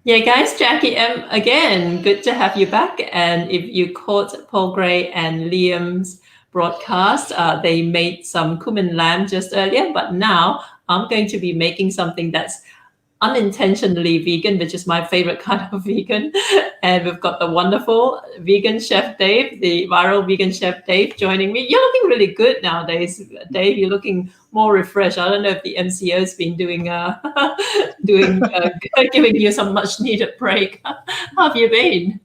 Yeah, guys, Jackie M again. Good to have you back. And if you caught Paul Gray and Liam's broadcast, they made some cumin lamb just earlier, but now I'm going to be making something that's unintentionally vegan, which is my favorite kind of vegan. And we've got the wonderful vegan chef Dave, the viral vegan chef Dave, joining me. You're looking really good nowadays, Dave. You're looking more refreshed. I don't know if the MCO's been doing doing giving you some much needed break. How have you been?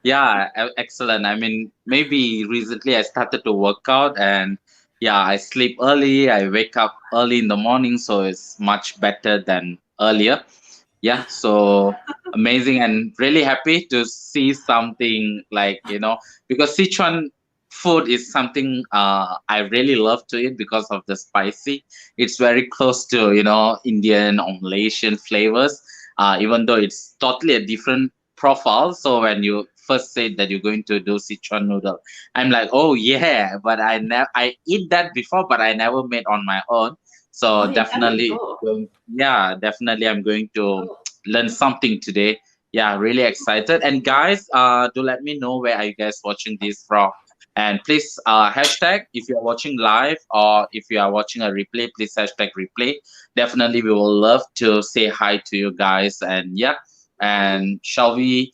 Yeah, excellent. I mean, maybe recently I started to work out and yeah, I sleep early, I wake up early in the morning, so it's much better than earlier. Yeah, so amazing and really happy to see something like, because Sichuan food is something I really love to eat because of the spicy. It's very close to, Indian or Malaysian flavors, even though it's totally a different profile. So when you first said that you're going to do Sichuan noodle, I'm like, oh yeah, but I eat that before, but I never made on my own. Oh, So you have definitely, before. yeah, definitely, I'm going to Oh. learn something today. Yeah, really excited. And guys, do let me know where are you guys watching this from. And please hashtag if you're watching live or if you are watching a replay, please hashtag replay. Definitely we will love to say hi to you guys. And yeah, and shall we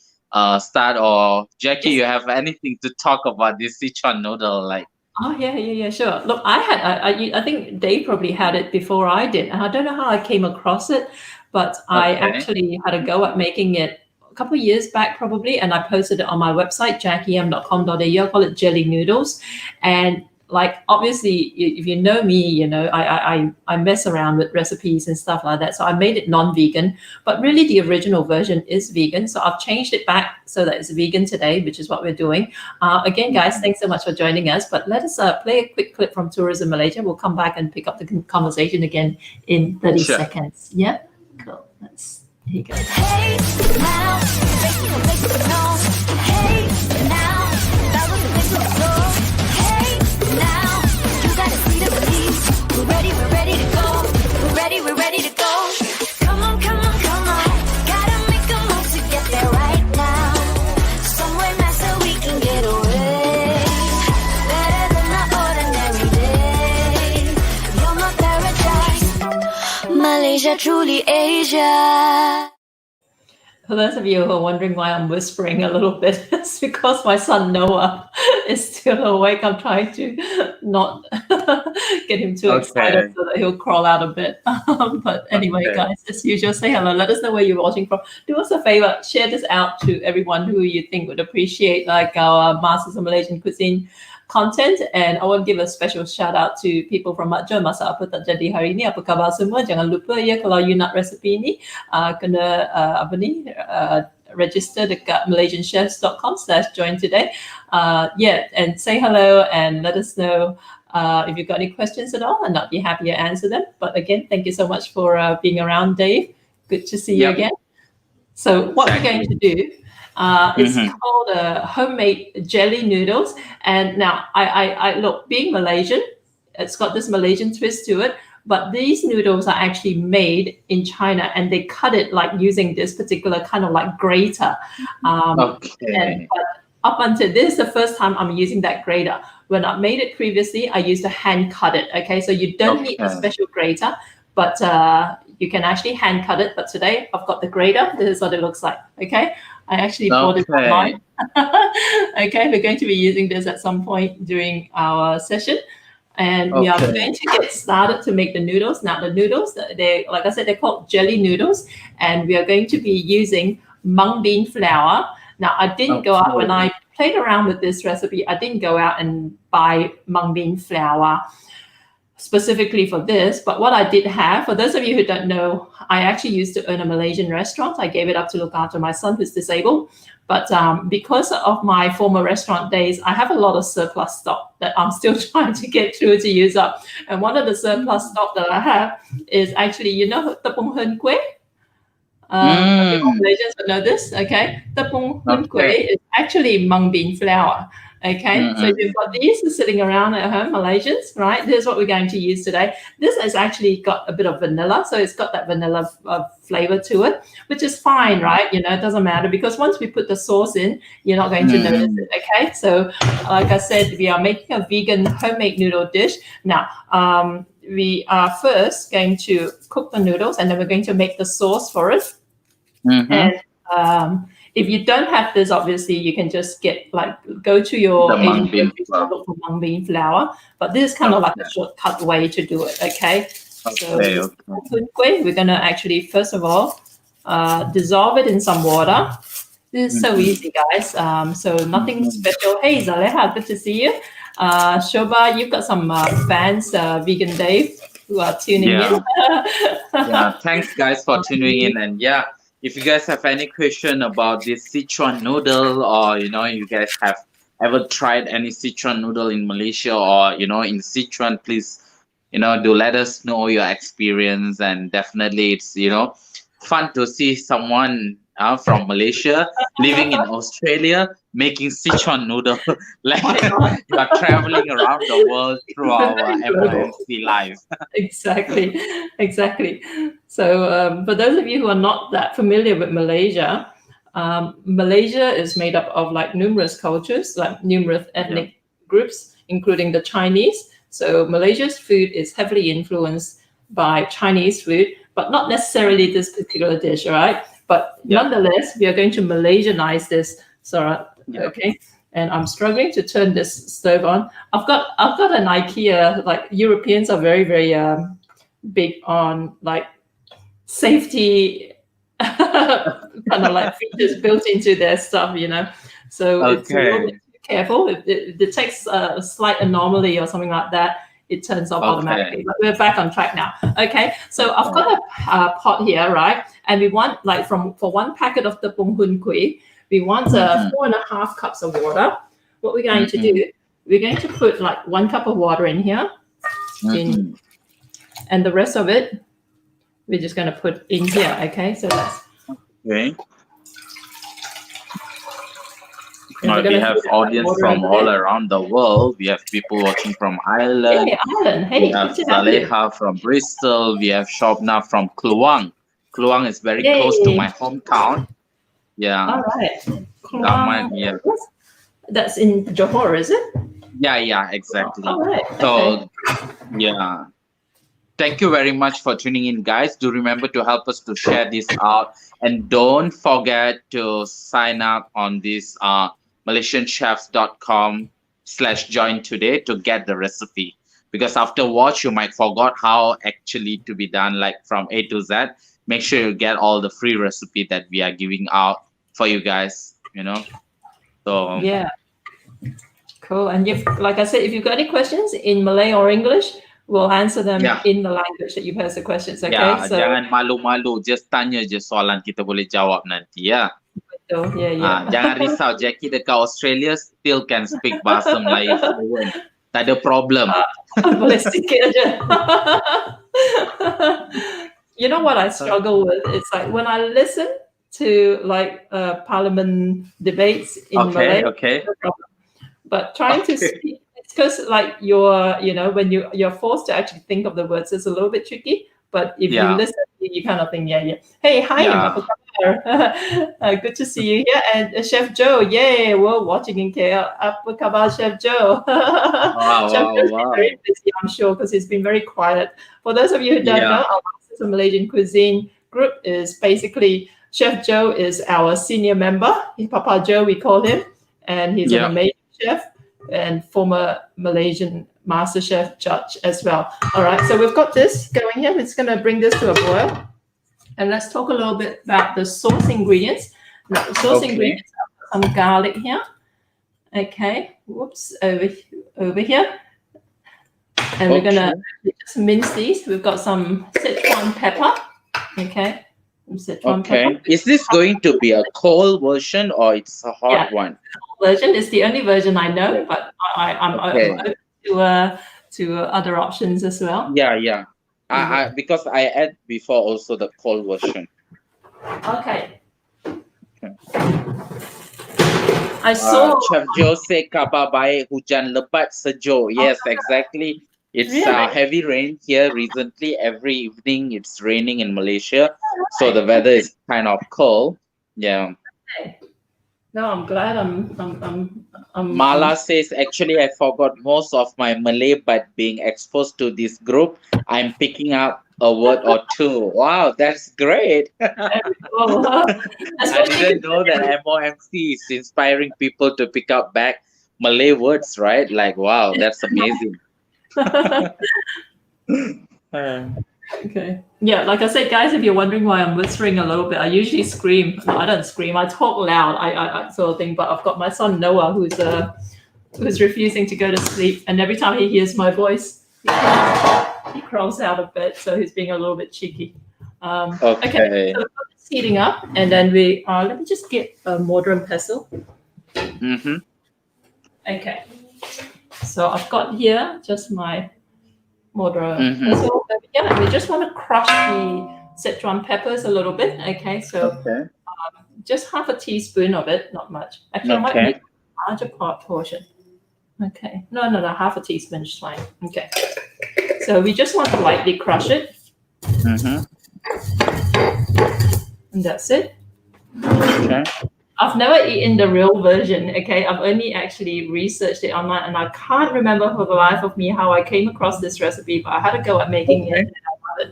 start, or Jackie, Yes. you have anything to talk about this Sichuan noodle? Like, Oh yeah, sure. Look, I think Dave probably had it before I did, and I don't know how I came across it, but I okay, actually had a go at making it a couple of years back probably, and I posted it on my website jackiem.com.au. I call it jelly noodles, and like obviously if you know me, I mess around with recipes and stuff like that. So I made it non-vegan, but really the original version is vegan. So I've changed it back so that it's vegan today, which is what we're doing. Again, guys, thanks so much for joining us. But let us play a quick clip from Tourism Malaysia. We'll come back and pick up the conversation again in 30 sure. seconds. Yeah, cool. Here you go. Hey now, make it known. Hey now, that was the place to go. Hey now, you gotta see the believe. We're ready to go. We're ready to go. Come on, gotta make a move to get there right now. Somewhere nice so we can get away. Better than the ordinary day. You're my paradise. Malaysia, truly Asia. For those of you who are wondering why I'm whispering a little bit, it's because my son Noah is still awake. I'm trying to not get him too excited Okay, so that he'll crawl out a bit. But anyway, okay. guys, as usual, say hello. Let us know where you're watching from. Do us a favor, share this out to everyone who you think would appreciate like our Masters of Malaysian Cuisine content. And I want to give a special shout out to people from MATJHN. Masa apa tak jadi hari ni, apa khabar semua? Jangan lupa ya, kalau you nak resipi ni, kena register dekat malaysianchefs.com/join today. Yeah, and say hello and let us know if you've got any questions at all, and I'd be happy to answer them. But again, thank you so much for being around, Dave. Good to see you Yep, again. So what we're going to exactly. do is Mm-hmm. called homemade jelly noodles. And now I look, being Malaysian, it's got this Malaysian twist to it. But these noodles are actually made in China, and they cut it like using this particular kind of like grater. And Okay. but up until this is the first time I'm using that grater. When I made it previously, I used to hand cut it. Okay, so you don't need a Okay. special grater, but you can actually hand cut it. But today I've got the grater. This is what it looks like. Okay, I actually bought it Okay. online. Okay, we're going to be using this at some point during our session. And we are Okay. going to get started to make the noodles. Now the noodles, they like I said, they're called jelly noodles, and we are going to be using mung bean flour. Now I didn't go out when Okay. I played around with this recipe. I didn't go out and buy mung bean flour specifically for this. But what I did have, for those of you who don't know, I actually used to own a Malaysian restaurant. I gave it up to look after my son who's disabled. But because of my former restaurant days, I have a lot of surplus stock that I'm still trying to get through to use up. And one of the surplus stock that I have is actually, tepung hun kueh? Okay, Mm. Malaysians would know this. Okay, tepung hun Okay. kueh is actually mung bean flour. Okay, so you've got these sitting around at home, Malaysians, right? This is what we're going to use today. This has actually got a bit of vanilla, so it's got that vanilla flavor to it, which is fine, right? You know, it doesn't matter because once we put the sauce in, you're not going to notice it, okay? So, like I said, we are making a vegan homemade noodle dish. Now, we are first going to cook the noodles and then we're going to make the sauce for it. And if you don't have this, obviously you can just go to your Asian grocery store, look for mung bean flour. But this is kind of like a shortcut way to do it. Okay. So we're gonna actually first of all dissolve it in some water. This is so easy, guys. So nothing special. Hey Zaleha, good to see you. Shoba, you've got some fans, Vegan Dave, who are tuning in. Thanks guys for tuning in, and if you guys have any question about this Sichuan noodle, or you guys have ever tried any Sichuan noodle in Malaysia or in Sichuan, please do let us know your experience. And definitely it's fun to see someone from Malaysia living in Australia making Sichuan noodle. Like you are traveling around the world through our MOMC live. Exactly. So for those of you who are not that familiar with Malaysia, Malaysia is made up of like numerous cultures, like numerous ethnic groups, including the Chinese. So Malaysia's food is heavily influenced by Chinese food, but not necessarily this particular dish, all right? But nonetheless, we are going to Malaysianize this, Sarah. Okay. And I'm struggling to turn this stove on. I've got an IKEA. Like Europeans are very, very big on like safety kind of like features built into their stuff, So it's a little bit careful. If it detects a slight anomaly or something like that, it turns off automatically. But we're back on track now. Okay, so I've got a pot here, right? And we want for one packet of the tepung hun kui, we want 4.5 cups of water. What we're going to do, we're going to put like 1 cup of water in here, and the rest of it, we're just going to put in here. Okay, so that's Now we have audience from all around the world. We have people watching from Ireland. Hey, Ireland. Hey, we have Zaleha from Bristol. We have Shobna from Kluang. Kluang is very close to my hometown. Yeah. All right. Kluang, that's in Johor, is it? Yeah, exactly. All right. So, thank you very much for tuning in, guys. Do remember to help us to share this out. And don't forget to sign up on this MalaysianChefs.com/join today to get the recipe. Because afterwards, you might forgot how actually to be done, like from A to Z. Make sure you get all the free recipe that we are giving out for you guys, So cool. And like I said, if you've got any questions in Malay or English, we'll answer them in the language that you've posed the questions. Okay. So jangan malu-malu, just tanya je soalan, kita boleh jawab nanti ya. Betul. Jangan risau, Jackie dekat Australia still can speak bahasa Melayu fluent. Tak ada problem. Boleh sikit aja. You know what I struggle with? It's like when I listen to like parliament debates in Malay. No problem. But trying to speak, it's because like when you're forced to actually think of the words, it's a little bit tricky. But if you listen, you kind of think, Hey, hi, good to see you here. And Chef Joe, we're watching in KL. Apa khabar, Chef Joe? Chef Joe's been very busy, I'm sure, because he's been very quiet. For those of you who don't know, our Masters of Malaysian Cuisine group is basically Chef Joe is our senior member. Papa Joe, we call him, and he's an amazing chef and former Malaysian Master Chef judge as well. All right, so we've got this going here. It's going to bring this to a boil. And let's talk a little bit about the sauce ingredients. Now, the sauce ingredients are some garlic here. Okay, whoops, over here. And we're going to just mince these. We've got some Sichuan pepper. Okay. Pepper. Is this going to be a cold version or it's a hot one? Version is the only version I know, but I'm open to other options as well. I because I had before also the cold version. Okay. I saw. Chef Joe say kabar baik hujan lebat sejuk. Yes, exactly. It's Really? heavy rain here recently. Every evening it's raining in Malaysia, so the weather is kind of cold. Yeah. Okay. No, I'm glad Mala says, actually, I forgot most of my Malay, but being exposed to this group, I'm picking up a word or two. Wow, that's great. I didn't know that MOMC is inspiring people to pick up back Malay words, right? Like, wow, that's amazing. Okay. Yeah, like I said, guys, if you're wondering why I'm whispering a little bit, I usually scream. No, I don't scream. I talk loud. I sort of thing. But I've got my son Noah, who's refusing to go to sleep, and every time he hears my voice, he crawls out of bed. So he's being a little bit cheeky. Okay. So it's heating up, and then we let me just get a mortar and pestle. Mm-hmm. Okay. So I've got here just my mortar and pestle. Yeah, we just want to crush the Sichuan peppers a little bit. Okay, so just half a teaspoon of it, not much. Actually, I might make a larger portion. Okay, no, half a teaspoon is fine. Okay, so we just want to lightly crush it. And that's it. Okay. I've never eaten the real version. Okay, I've only actually researched it online, and I can't remember for the life of me how I came across this recipe. But I had a go at making it, and I love it.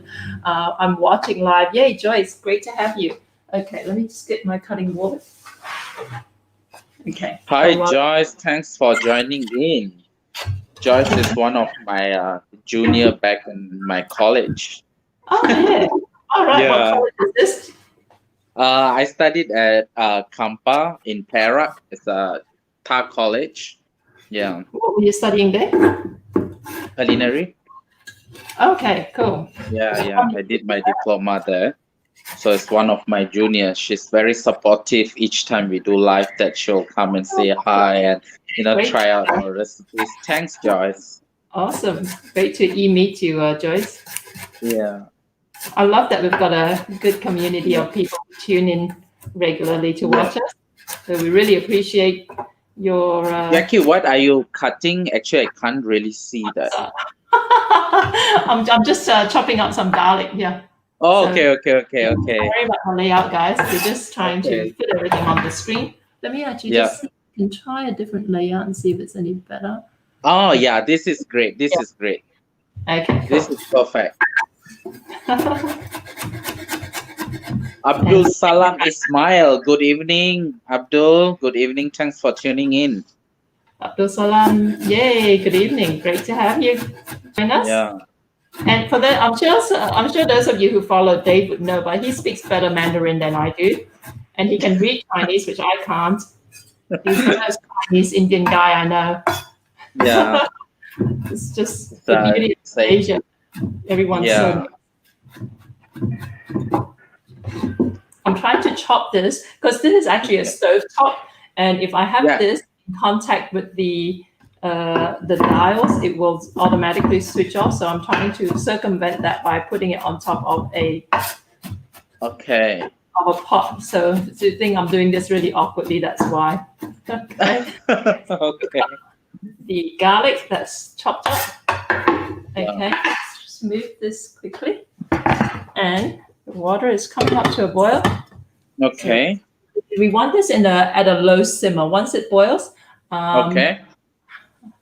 I'm watching live. Yay, Joyce! Great to have you. Okay, let me just get my cutting board. Okay. Hi, Joyce. Thanks for joining in. Joyce is one of my junior back in my college. Oh yeah. All right. Yeah. What college is this? I studied at Kampa in Perak. It's a Thai college. Yeah. What were you studying there? Culinary. Okay, cool. Yeah. I did my diploma there. So it's one of my juniors. She's very supportive each time we do live that she'll come and say hi and Great. try out our recipes. Thanks, Joyce. Awesome. Great to meet you, Joyce. Yeah. I love that we've got a good community of people who tune in regularly to watch us. So we really appreciate your. Jackie, what are you cutting? Actually, I can't really see that. I'm just chopping up some garlic here. Oh, So- okay. Sorry about the layout, guys. We're just trying to fit everything on the screen. Let me actually just see if I can try a different layout and see if it's any better. Oh, yeah, this is great. This is great. Okay. This is perfect. Abdul Salam Ismail. Good evening, Abdul. Good evening. Thanks for tuning in. Abdul Salam. Yay, good evening. Great to have you join us. Yeah. And for that, I'm sure those of you who follow Dave would know, but he speaks better Mandarin than I do. And he can read Chinese, which I can't. He's the most Chinese Indian guy I know. Yeah. It's just the beauty of Asia. Everyone's so. I'm trying to chop this because this is actually a stove top, and if I have this in contact with the dials, it will automatically switch off. So I'm trying to circumvent that by putting it on top of a pot. So if you think I'm doing this really awkwardly, that's why. Okay. Okay. The garlic that's chopped up. Okay, let's just move this quickly. And the water is coming up to a boil. Okay. So we want this at a low simmer. Once it boils. Okay.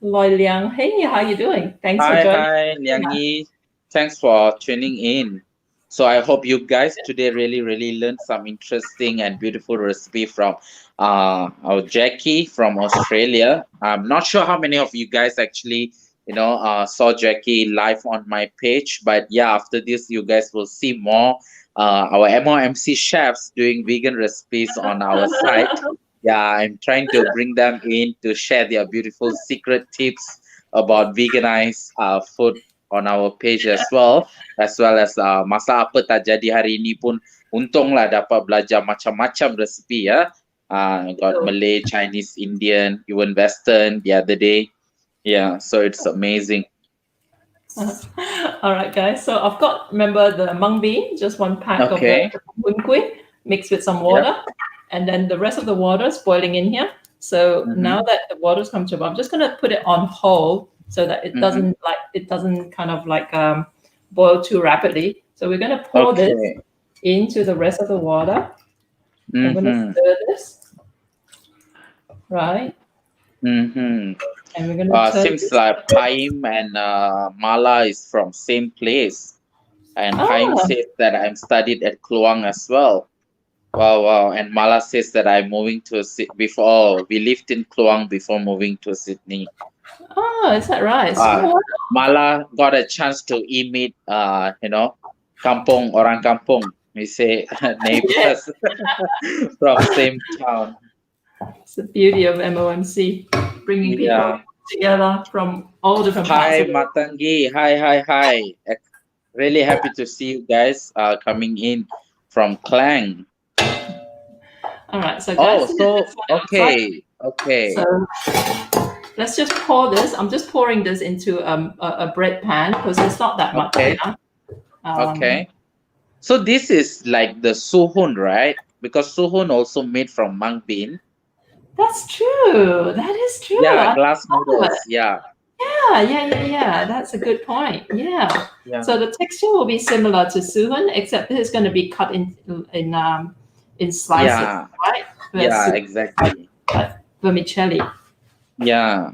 Loy Liang, hey, how you doing? Thanks for joining. Hi, Liang Yi. Thanks for tuning in. So I hope you guys today really learned some interesting and beautiful recipe from our Jackie from Australia. I'm not sure how many of you guys actually saw Jackie live on my page, but yeah, after this you guys will see more our MOMC chefs doing vegan recipes on our site. Yeah, I'm trying to bring them in to share their beautiful secret tips about veganized food on our page as well as masa apa tak jadi hari ini pun untunglah dapat belajar macam-macam resipi ya. Got Malay, Chinese, Indian, even Western the other day. Yeah, so it's amazing. All right, guys. So I've got, remember the mung bean, just one pack of the bun kui mixed with some water. And then the rest of the water is boiling in here. So now that the water's come to a boil, I'm just going to put it on hold so that it doesn't kind of like boil too rapidly. So we're going to pour this into the rest of the water. I'm going to stir this, right? And we're going to turn Seems like Haim and Mala is from same place. And Haim says that I'm studied at Kluang as well. Wow. And Mala says that I'm moving to before we lived in Kluang before moving to Sydney. Oh, is that right? Mala got a chance to meet, kampung, orang kampung. We say neighbors from same town. It's the beauty of MOMC, bringing people together from all different parts. Hi, Matangi. Hi. Really happy to see you guys coming in from Klang. All right, so guys, okay. So let's just pour this. I'm just pouring this into a bread pan because it's not that much. Okay. So this is like the suhun, right? Because suhun also made from mung bean. That's true. That is true. Yeah, glass noodles. Yeah. That's a good point. Yeah. So the texture will be similar to suhun, except it's going to be cut in slices, right? Exactly. Like vermicelli. Yeah.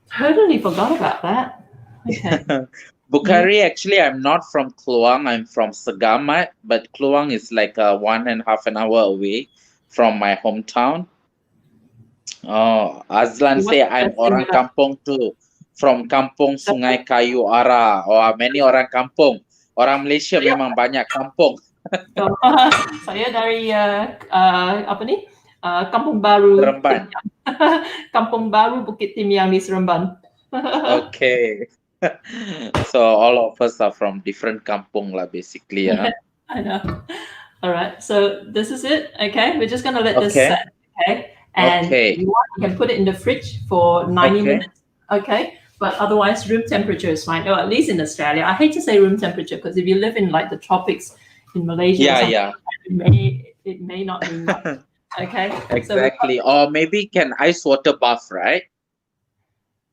Totally forgot about that. Okay. Bukhari, actually, I'm not from Kluang. I'm from Segamat, but Kluang is like 1.5 hour away from my hometown. Oh, Azlan say I'm orang kampung too. From Kampung Sungai Kayu Ara. Many orang kampung. Orang Malaysia memang banyak kampung. Saya dari Kampung Baru Seremban. Kampung Baru Bukit Timiang di Seremban. Okay. So all of us are from different kampung lah, basically. I know. All right. So this is it. Okay. We're just gonna let this set. Okay. And if you want, you can put it in the fridge for 90 minutes. Okay. But otherwise, room temperature is fine. Or at least in Australia. I hate to say room temperature because if you live in like the tropics in Malaysia, it may not be much. Okay. Exactly. Or maybe can ice water bath, right?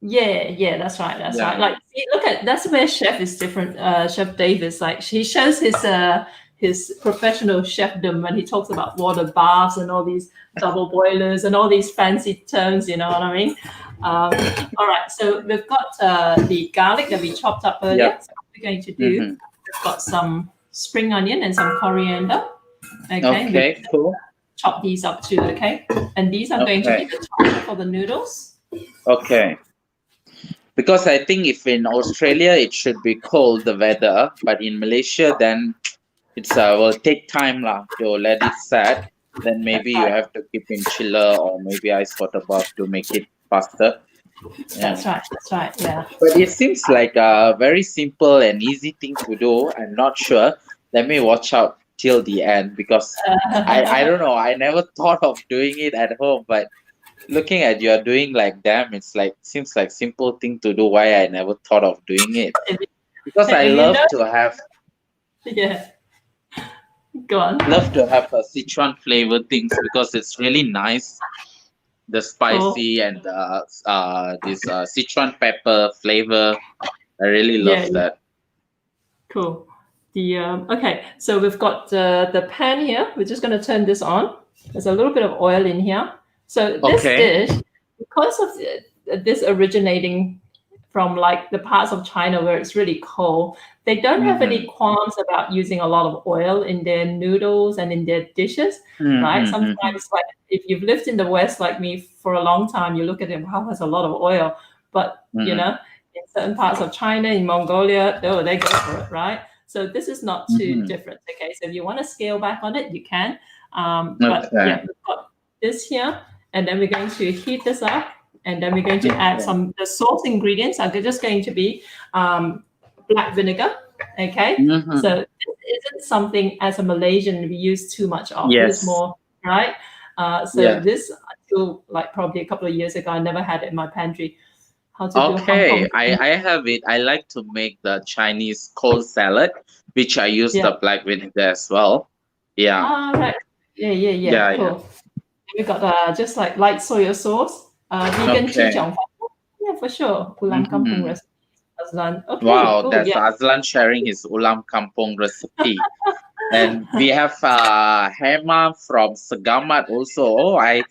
Yeah, that's right. Right. Like, see, look at that's where Chef is different. Chef Davis, like he shows his professional chefdom when he talks about water baths and all these double boilers and all these fancy terms. You know what I mean? All right. So we've got the garlic that we chopped up earlier. Yep. So what we're going to do, we've got some spring onion and some coriander. Okay. Cool. Chop these up too. Okay. And these are going to be the top for the noodles. Okay. Because I think if in Australia it should be cold, the weather, but in Malaysia then it's will take time to let it set. Then maybe you have to keep in chiller or maybe ice water bath to make it faster. That's right. Yeah. But it seems like a very simple and easy thing to do. I'm not sure. Let me watch out till the end because I don't know. I never thought of doing it at home, but looking at you're doing like it's like seems like simple thing to do. Why I never thought of doing it? Because I love to have go on. Love to have a Sichuan flavor things because it's really nice. The spicy and this Sichuan pepper flavor. I really love that. Cool. Okay, so we've got the pan here. We're just going to turn this on. There's a little bit of oil in here. So this dish, because of this originating from like the parts of China where it's really cold, they don't have any qualms about using a lot of oil in their noodles and in their dishes, right? Sometimes, like if you've lived in the West like me for a long time, you look at it, wow, there's a lot of oil. But you know, in certain parts of China, in Mongolia, they go for it, right? So this is not too different. Okay, so if you want to scale back on it, you can. But we've got this here. And then we're going to heat this up, and then we're going to add the sauce ingredients are just going to be black vinegar. Okay, so this isn't something as a Malaysian we use too much of. It's more right. This until like probably a couple of years ago, I never had it in my pantry. How to do I have it. I like to make the Chinese cold salad, which I use the black vinegar as well. Yeah. Right. Yeah. Cool. We got just like light soy sauce, vegan Okay. chichong. Yeah, for sure. Ulam kampung recipe. Azlan. Okay, Wow, cool. that's Yeah. Azlan sharing his ulam kampung recipe. And we have Hema from Segamat also. Oh, I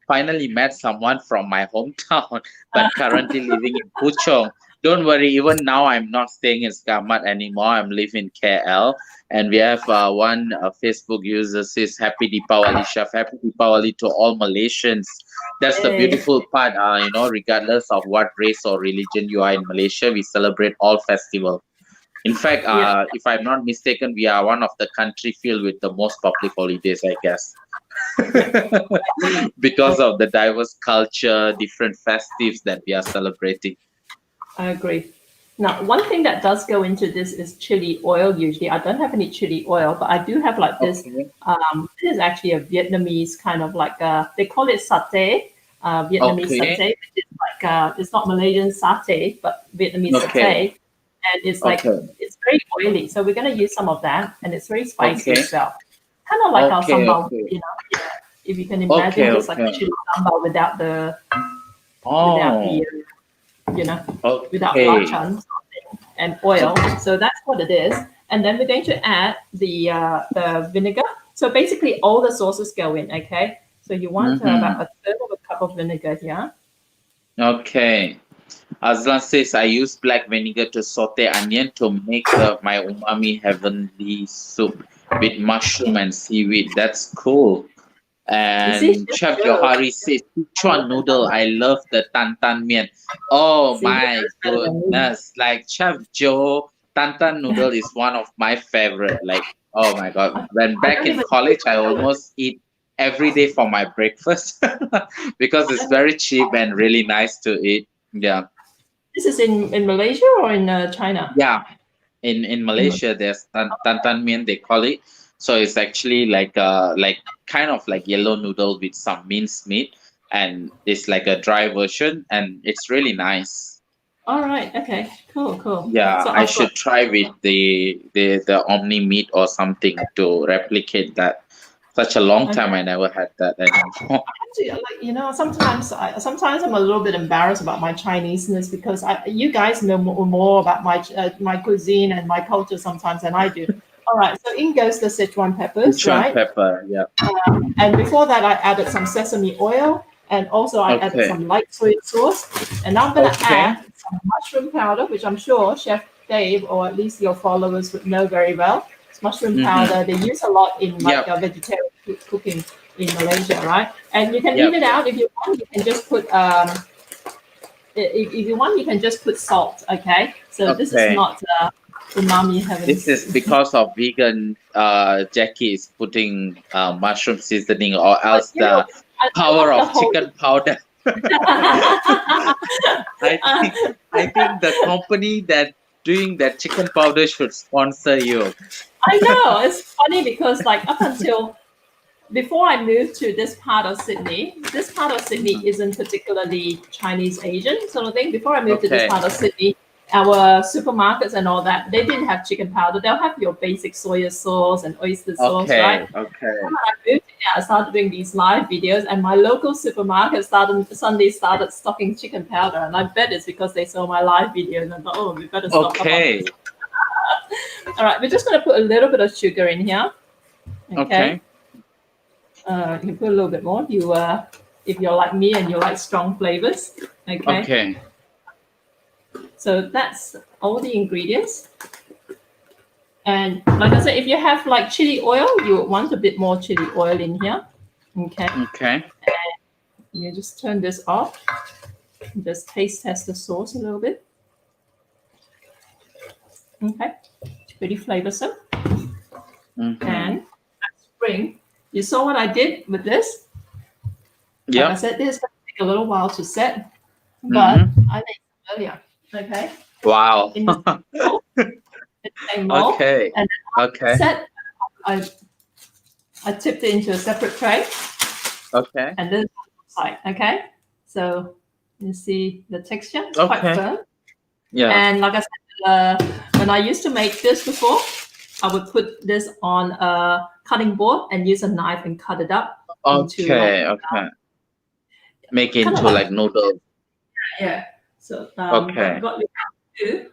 finally met someone from my hometown, but currently living in Puchong. Don't worry, even now I'm not staying in Segamat anymore. I'm living in KL. And we have one Facebook user says, Happy Deepawali, Chef. Happy Deepawali to all Malaysians. That's the Yay. beautiful part, regardless of what race or religion you are in Malaysia, we celebrate all festivals. In fact, Yeah. if I'm not mistaken, we are one of the country filled with the most public holidays, I guess, because of the diverse culture, different festives that we are celebrating. I agree. Now, one thing that does go into this is chili oil. Usually, I don't have any chili oil, but I do have like this. Okay. This is actually a Vietnamese kind of like they call it satay, Vietnamese Okay. satay. Which is like it's not Malaysian satay, but Vietnamese Okay. satay, and it's like Okay. it's very oily. So we're gonna use some of that, and it's very spicy Okay. as well. Kind of like our Okay. sambal, Okay. you know. Yeah. If you can imagine, Okay. just like a Okay. chili sambal without the Oh. without Okay. belacan and oil. So that's what it is. And then we're going to add the vinegar. So basically, all the sauces go in. Okay. So you want about a third of a cup of vinegar here. Okay. Azlan says I use black vinegar to saute onion to make my umami heavenly soup with mushroom and seaweed. That's cool. You see, And Chef Joe. Johari says Sichuan noodle. I love the tan tan mian. Oh See, my that's better than me. goodness! Like Chef Joe, tan tan noodle is one of my favorite. Like, oh my god! When back don't in even college, I know it. almost eat every day for my breakfast because it's very cheap and really nice to eat. Yeah, This is in Malaysia or in China? yeah. In Malaysia, there's tan tan mian they call it. So it's actually like kind of like yellow noodle with some minced meat, and it's like a dry version, and it's really nice. All right. Okay. Cool. Cool. Yeah, So I I've got should try with the omni meat or something to replicate that. Such a long time I never had that anymore. actually, like sometimes I'm a little bit embarrassed about my Chineseness because you guys know more about my cuisine and my culture sometimes than I do. All right, so in goes the Sichuan peppers, Sichuan right? pepper, yeah. And before that, I added some sesame oil, and also I added Okay. some light soy sauce. And now I'm gonna Okay. add some mushroom powder, which I'm sure Chef Dave or at least your followers would know very well. It's mushroom powder. They use a lot in like vegetarian cooking in Malaysia, right? And you can leave it out if you want. You can just put if you want, you can just put salt. Okay, so this is not umami heaven. This is because of vegan. Jackie is putting mushroom seasoning, or else the power of chicken powder. I think the company that doing that chicken powder should sponsor you. I know, it's funny because like up until before I moved to this part of Sydney isn't particularly Chinese Asian sort of thing. Before I moved to this part of Sydney, our supermarkets and all that, they didn't have chicken powder. They'll have your basic soy sauce and oyster sauce, right? Okay. When I moved here, I started doing these live videos, and my local supermarket suddenly started stocking chicken powder, and I bet it's because they saw my live videos and I thought, oh, we better stock up on this. All right, we're just going to put a little bit of sugar in here. Okay. You can put a little bit more. If you're like me and you like strong flavors. Okay. So that's all the ingredients. And like I said, if you have like chili oil, you want a bit more chili oil in here. Okay. And you just turn this off. Just taste test the sauce a little bit. Okay. It's pretty flavorsome. And spring. You saw what I did with this? Like I said, this is going to take a little while to set, but I made it earlier. Okay. Wow. In the same mold. Okay. And then set, I tipped it into a separate tray. Okay. And this is what it looks like. Okay. So you see the texture. It's quite firm. Yeah. And like I said, when I used to make this before, I would put this on a cutting board and use a knife and cut it up. into like, Okay. Make kind of into like noodles. yeah. So Okay. what we have to do,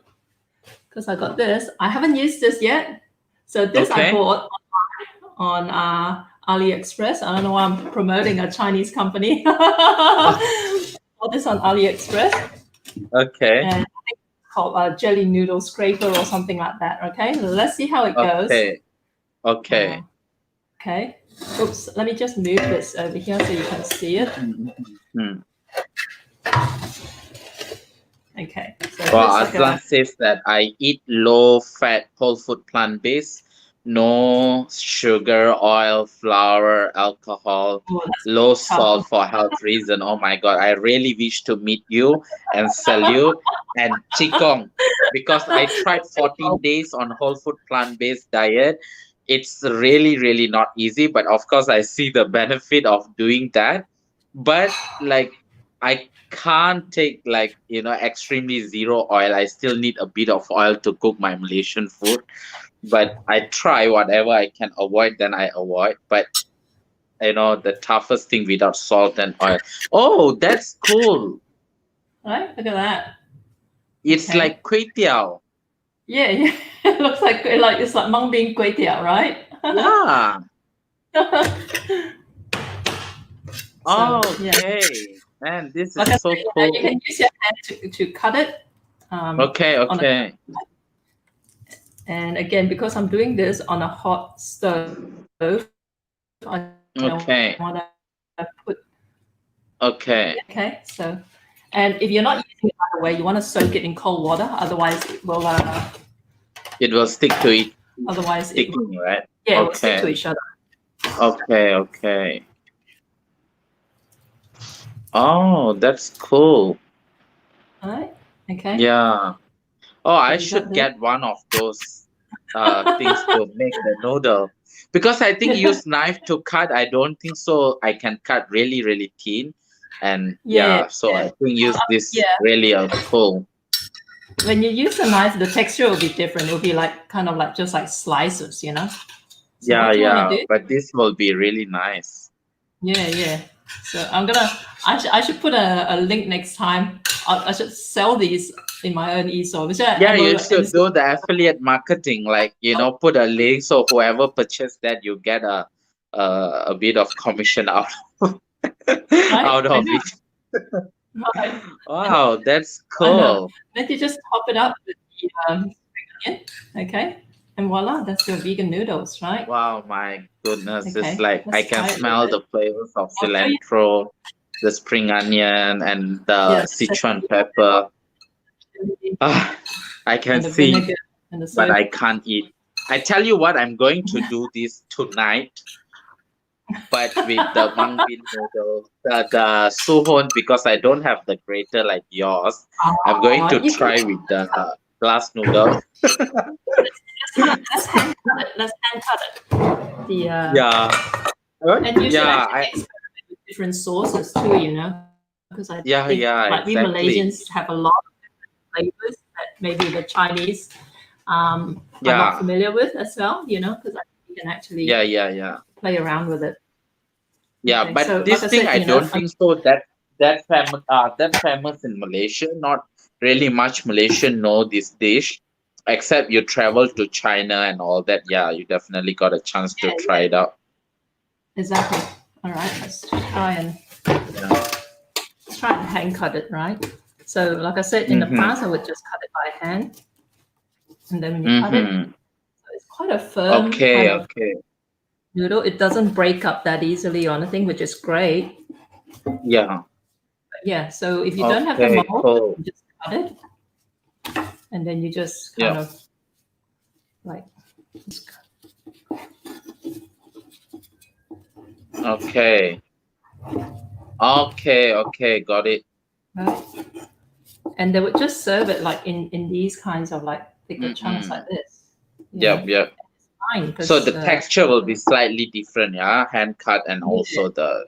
because I got this. I haven't used this yet. So this I Okay. bought on AliExpress. I don't know why I'm promoting a Chinese company. Bought this on AliExpress, Okay. and I think it's called a jelly noodle scraper or something like that. Okay, let's see how it goes. Okay. Okay. Oops. Let me just move this over here so you can see it. Hmm. Okay. So Well, it looks like Aslan says that I eat low-fat, whole food, plant-based, no sugar, oil, flour, alcohol, low salt for health reason. Oh my God, I really wish to meet you and salute and Qigong because I tried 14 days on whole food, plant-based diet. It's really, really not easy, but of course, I see the benefit of doing that. But like, I can't take like extremely zero oil. I still need a bit of oil to cook my Malaysian food. But I try whatever I can avoid, then I avoid. But the toughest thing without salt and oil. Oh, that's cool. right. Look at that. It's Okay. like kway teow. Yeah. It looks like it's like mung bean kway teow, right? Yeah. So, Okay. Man, this Like is I so said, cool. you can use your hand to cut it. Okay. And again, because I'm doing this on a hot stove, I don't Okay. want to put. Okay. Okay, so, and if you're not using it right away, you want to soak it in cold water. Otherwise, it will. It will stick to it. Otherwise, it will, Sticking, right? it will stick to each other. Okay. Oh, that's cool. All right. Okay. Yeah. Oh, I you got should this. get one of those things to make the noodle. Because I think use knife to cut, I don't think so. I can cut really, really thin. And so I think use this really cool. When you use a knife, the texture will be different. It will be like kind of like just like slices, So what you want to do? But this will be really nice. Yeah. So I should put a link next time. I should sell these in my own e-store. Yeah, you should do the affiliate marketing, like put a link so whoever purchased that you get a bit of commission out of it. Right. Wow, that's cool. Then you just top it up with the onion, okay, and voila, that's your vegan noodles, right? Wow, my goodness, Okay, it's like I let's can try it smell with the flavors of I'll show you. cilantro, the spring onion, and the Sichuan pepper. I can and the see, vinegar and the but soy. I can't eat. I tell you what, I'm going to do this tonight, but with the mung bean noodle, the suhon, because I don't have the grater like yours. I'm going to You try with the glass noodle. Let's hand cut it. And you should actually experiment with different sauces too, because I think like we Malaysians have a lot of different flavors that maybe the Chinese are not familiar with as well, because I think you can actually play around with it. Yeah, Okay, but so this like I thing said, I don't think so that famous in Malaysia. Not really much Malaysian know this dish, except you travel to China and all that. Yeah, you definitely got a chance to try it out. Exactly. All right, let's try and hand cut it, right? So like I said, in the past, I would just cut it by hand, and then when you cut it, so it's quite a firm kind of noodle. It doesn't break up that easily or anything, which is great. Yeah. So if you don't have the mold, you just cut it, and then you just kind of like. Okay, got it. Right. And they would just serve it like in these kinds of like thicker chunks like this. Yep. It's fine, so the texture will be slightly different, hand cut and also the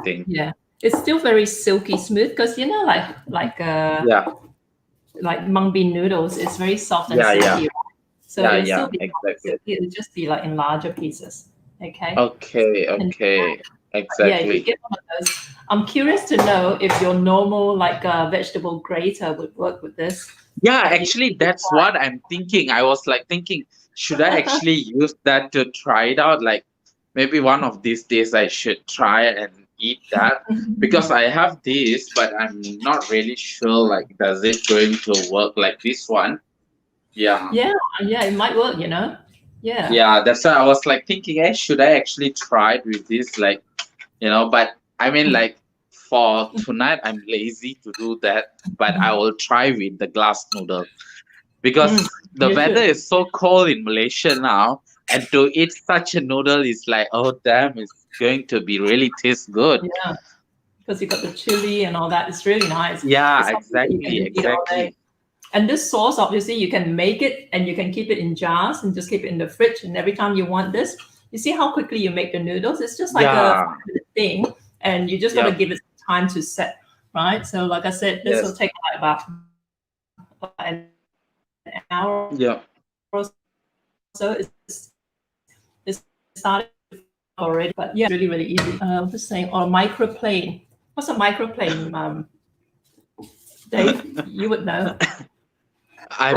thing. Yeah, it's still very silky smooth because like mung bean noodles, it's very soft and silky. Right? So it'll still be exactly. silky, it'll just be like in larger pieces. Okay. Okay. Yeah, exactly. you get one of those. I'm curious to know if your normal like vegetable grater would work with this. Yeah, Have you actually, that's what I'm thinking. I was like thinking, should I actually use that to try it out? Like maybe one of these days I should try and eat that because I have this, but I'm not really sure. Like, does it going to work like this one? Yeah, Yeah, yeah, it might work, you know. Yeah. yeah. That's why I was like thinking, hey, should I actually try it with this? Like, but I mean, like for tonight, I'm lazy to do that, but I will try with the glass noodle. Mm, Because the you weather should. is so cold in Malaysia now, and to eat such a noodle is like, oh damn, it's going to be really taste good. Yeah, because you got the chili and all that. It's really nice. Yeah, It's something that you can exactly, just eat all day. exactly. And this sauce, obviously, you can make it and you can keep it in jars and just keep it in the fridge. And every time you want this, you see how quickly you make the noodles. It's just like a Yeah, 5-minute thing, and you just got to yeah, give it time to set, right? So, like I said, this will yes, take like about an hour yeah. or so. It's started already, but yeah, it's really, really easy. I'm just saying, or microplane. What's a microplane, Dave? You would know. I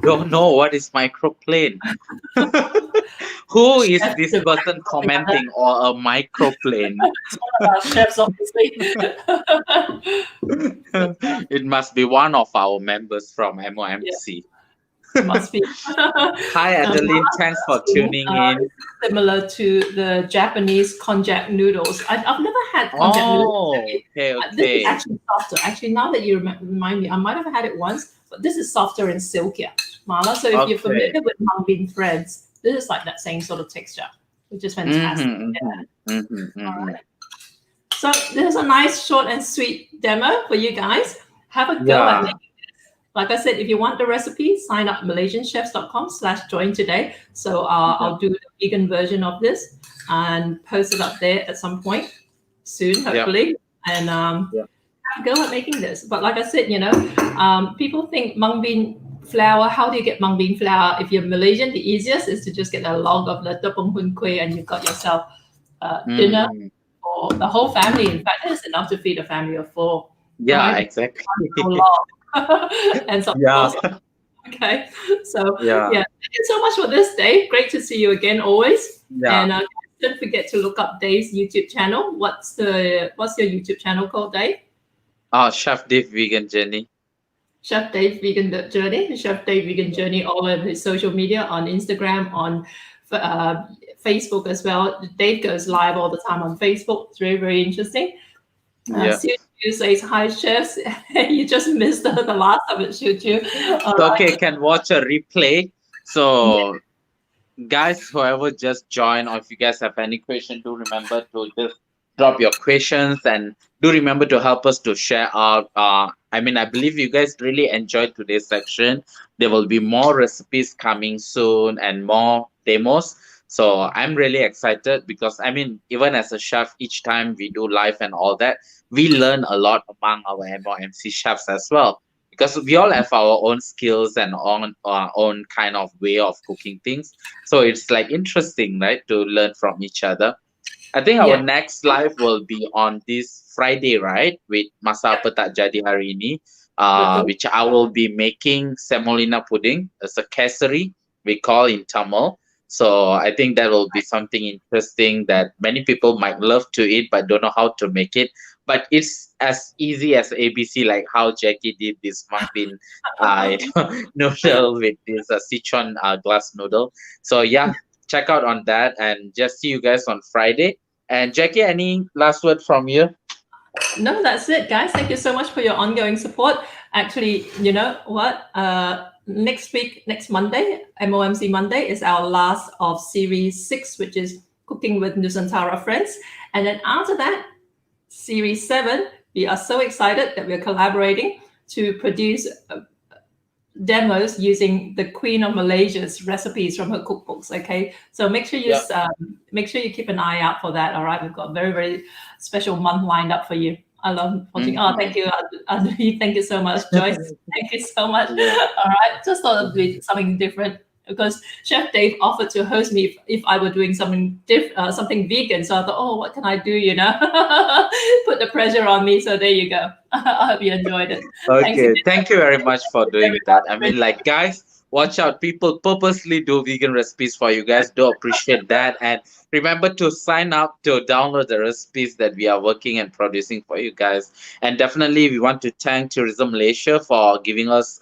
don't know what is microplane. Who is Chefs this develop person something like that. commenting or a microplane? It's one of our chefs, obviously. It must be one of our members from Yeah, MOMC. it must be. Hi, Adeline. Thanks for tuning in. Similar to the Japanese konjac noodles. I've never had konjac noodles. Oh, okay, This is okay. actually softer. Actually, now that you remind me, I might have had it once, but this is softer and silkier, Mala. So if you're Okay. familiar with mung bean threads, this is like that same sort of texture, which is fantastic. Mm-hmm, Yeah. mm-hmm, All mm-hmm. right. So there's a nice short and sweet demo for you guys. Have a go at Yeah, making. Like I said, if you want the recipe, sign up malaysianchefs.com/join today. So yeah, I'll do the vegan version of this and post it up there at some point soon, yeah, hopefully. And yeah. have a go at making this. But like I said, people think mung bean flour. How do you get mung bean flour? If you're Malaysian, the easiest is to just get a log of the tepung hun kueh and you've got yourself dinner Mm, for the whole family. In fact, it's enough to feed a family of 4. yeah, Right? exactly. A lot. And some Yeah, sauce. Okay. So yeah, yeah, thank you so much for this, Dave. Great to see you again always. yeah. And don't forget to look up Dave's YouTube channel. What's your YouTube channel called, Dave? Oh, Chef Dave Vegan Journey. Chef Dave Vegan Journey. Chef Dave Vegan Journey all over his social media on Instagram, on Facebook as well. Dave goes live all the time on Facebook. It's very, very interesting. Yeah. You says hi, chefs. You just missed the last of it, should you? All right. Okay, can watch a replay. So, guys, whoever just joined, or if you guys have any question, do remember to just drop your questions and do remember to help us to share out. I believe you guys really enjoyed today's section. There will be more recipes coming soon and more demos. So I'm really excited because even as a chef, each time we do live and all that, we learn a lot among our MOMC chefs as well. Because we all have our own skills and our own kind of way of cooking things. So it's like interesting, right, to learn from each other. I think our Yeah. next live will be on this Friday, right? With Masa Apa Tak Jadi Hari Ini, Betul. which I will be making semolina pudding. It's a kesari, we call in Tamil. So I think that will be something interesting that many people might love to eat but don't know how to make it. But it's as easy as ABC, like how Jackie did this mung bean noodle with this Sichuan glass noodle. So yeah, check out on that and just see you guys on Friday. And Jackie, any last word from you? No, that's it, guys. Thank you so much for your ongoing support. Actually, you know what? Next week, next Monday, MOMC Monday, is our last of Series 6, which is Cooking with Nusantara Friends. And then after that, Series 7, we are so excited that we're collaborating to produce demos using the Queen of Malaysia's recipes from her cookbooks. Okay, so make sure you keep an eye out for that. All right, we've got a very, very special month lined up for you. I love watching. Oh, thank you, Adri. Thank you so much, Joyce. Thank you so much. All right, just thought it'd be something different. because Chef Dave offered to host me if I were doing something something vegan. So I thought, oh, what can I do? You know, put the pressure on me. So there you go. I hope you enjoyed it. Thanks Okay, again, thank you very much for doing that. I mean, everyone. like, guys, watch out. People purposely do vegan recipes for you guys. Do appreciate that. And remember to sign up to download the recipes that we are working and producing for you guys. And definitely, we want to thank Tourism Malaysia for giving us,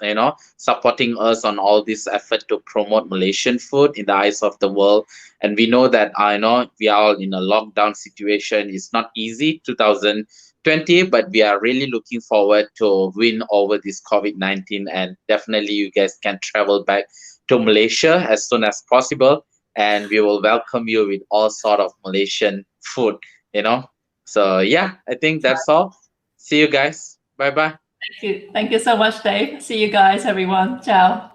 supporting us on all this effort to promote Malaysian food in the eyes of the world. And we know that I know we are all in a lockdown situation. It's not easy, 2020, but we are really looking forward to win over this COVID-19, and definitely you guys can travel back to Malaysia as soon as possible, and we will welcome you with all sort of Malaysian food, you know. So yeah, I think that's all. See you guys. Bye bye. Thank you so much, Dave. See you guys, everyone. Ciao.